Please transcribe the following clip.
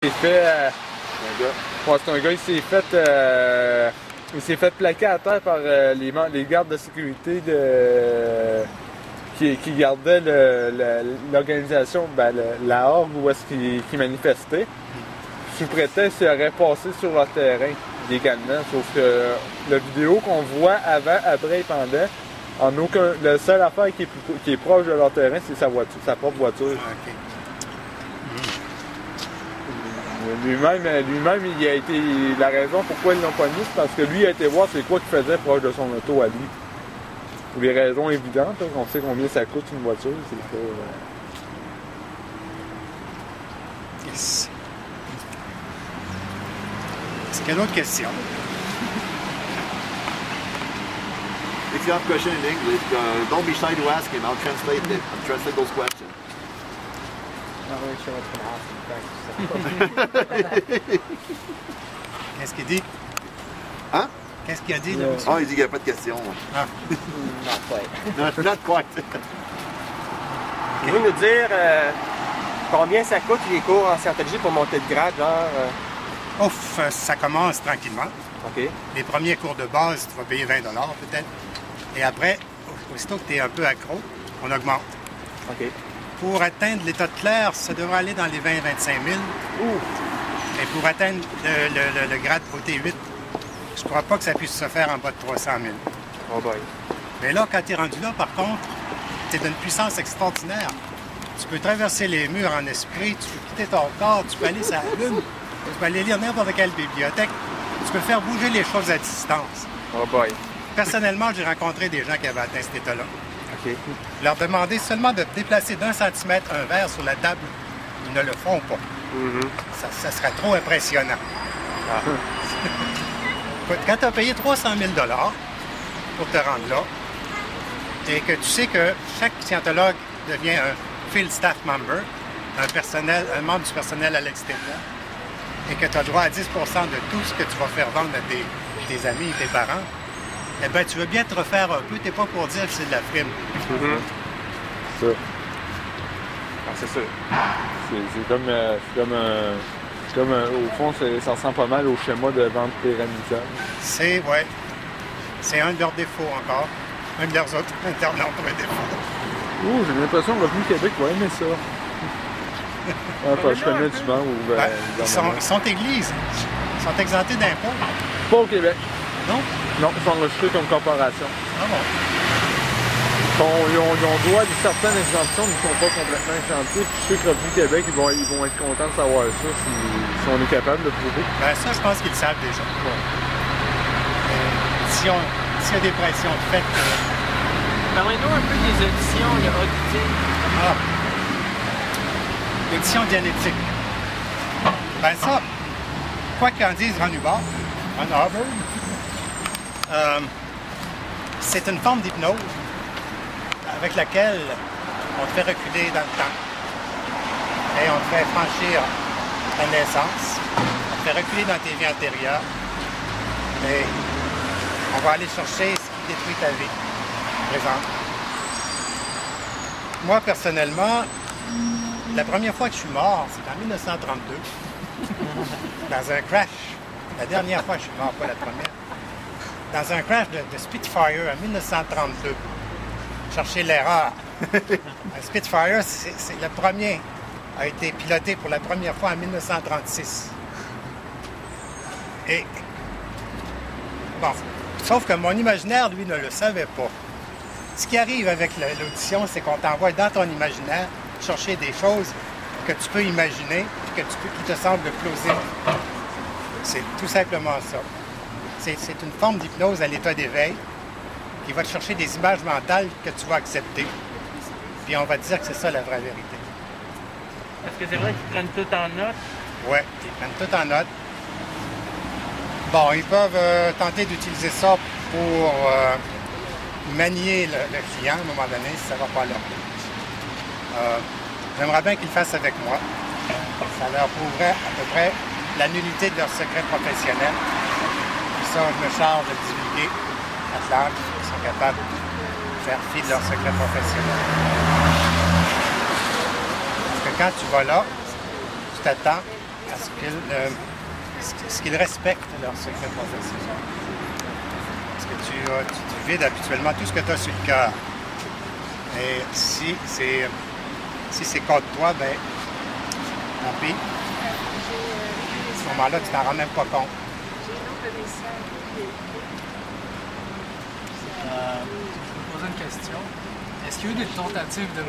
Il s'est fait. Ouais, c'est un gars, il s'est fait plaquer à terre par les gardes de sécurité qui gardaient l'organisation, la orgue où est-ce qu'ils manifestaient. Sous prétexte qu'il aurait passé sur leur terrain des cadenas. Sauf que la vidéo qu'on voit avant, après et pendant, la seule affaire qui est proche de leur terrain, c'est sa propre voiture. Okay. Lui-même, il a été. La raison pourquoi ils l'ont pas mis, c'est parce que lui a été voir c'est quoi qu'il faisait proche de son auto à lui. Pour des raisons évidentes, hein, on sait combien ça coûte une voiture, c'est pas. Yes. Est-ce qu'il y a d'autres questions? If you have a question in English, don't be shy to ask him. I'll translate it. I'll translate those questions. Not really sure what's going to ask. Qu'est-ce qu'il dit? Hein? Qu'est-ce qu'il a dit? Là, Ah, il dit qu'il n'y a pas de questions. Ah. Not quite. Not quite. Pouvez-vous nous dire combien ça coûte les cours en scientologie pour monter de grade, genre? Ouf, ça commence tranquillement. OK. Les premiers cours de base, tu vas payer 20 peut-être. Et après, aussitôt que tu es un peu accro, on augmente. OK. Pour atteindre l'état de clair, ça devrait aller dans les 20 000 à 25 000. Et pour atteindre le grade OT8, je ne crois pas que ça puisse se faire en bas de 300 000. Oh boy. Mais là, quand tu es rendu là, par contre, tu es d'une puissance extraordinaire. Tu peux traverser les murs en esprit, tu peux quitter ton corps, tu peux aller sur la Lune, tu peux aller lire n'importe quelle bibliothèque, tu peux faire bouger les choses à distance. Oh boy. Personnellement, j'ai rencontré des gens qui avaient atteint cet état-là. OK. Leur demander seulement de déplacer d'1 centimètre un verre sur la table, ils ne le font pas. Ça serait trop impressionnant. Ah. Écoute, quand tu as payé 300 000 pour te rendre là, et que tu sais que chaque scientologue devient un field staff member, un membre du personnel à l'extérieur, et que tu as droit à 10% de tout ce que tu vas faire vendre à tes amis et tes parents, eh bien, tu veux bien te refaire un peu, t'es pas pour dire que c'est de la frime. Ça. Ah, c'est sûr. C'est comme au fond, ça ressemble pas mal au schéma de vente pyramidale. C'est un de leurs défauts encore. Un de leurs autres défauts. Ouh, j'ai l'impression que Revenu Québec va aimer ça. Enfin, je connais du vent ou ils sont églises. Ils sont exemptés d'impôts. Pas au Québec. Non? Non, ils sont enregistrés comme corporation. Ah bon? Ils ont droit à certaines exemptions, mais ils ne sont pas complètement exemptés. Puis je sais que Revenu Québec, ils vont être contents de savoir ça si on est capable de prouver. Ben ça, je pense qu'ils le savent déjà. Ouais. S'il y a des pressions faites... Parlez-nous un peu des auditions, il y a audité. Ah! L'audition dianétique. Ben ça, quoi qu'en dise Ron Hubbard, c'est une forme d'hypnose avec laquelle on te fait reculer dans le temps. Et on te fait franchir ta naissance, on te fait reculer dans tes vies antérieures. Et on va aller chercher ce qui détruit ta vie présente. Moi, personnellement, la première fois que je suis mort, c'est en 1932, dans un crash. La dernière fois que je suis mort, pas la première. Dans un crash de Spitfire en 1932. Cherchez l'erreur. Un Spitfire, c'est le premier, a été piloté pour la première fois en 1936. Et bon, sauf que mon imaginaire, lui, ne le savait pas. Ce qui arrive avec l'audition, c'est qu'on t'envoie dans ton imaginaire chercher des choses que tu peux imaginer, qui te semblent plausibles. C'est tout simplement ça. C'est une forme d'hypnose à l'état d'éveil qui va te chercher des images mentales que tu vas accepter. Puis on va te dire que c'est ça la vraie vérité. Est-ce que c'est vrai qu'ils prennent tout en note? Oui, ils prennent tout en note. Bon, ils peuvent tenter d'utiliser ça pour manier le client à un moment donné si ça ne va pas leur plaire. J'aimerais bien qu'ils le fassent avec moi. Ça leur prouverait à peu près la nullité de leur secret professionnel. Puis ça, je me charge de divulguer à large. Ils sont capables de faire fi de leur secret professionnel. Parce que quand tu vas là, tu t'attends à Est-ce qu'ils respectent leur secret professionnel? Parce que tu vides habituellement tout ce que tu as sur le cœur. Et si c'est contre toi, ben, tant pis. À ce moment-là, tu t'en rends même pas compte. Je vais poser une question. Est-ce qu'il y a eu des tentatives de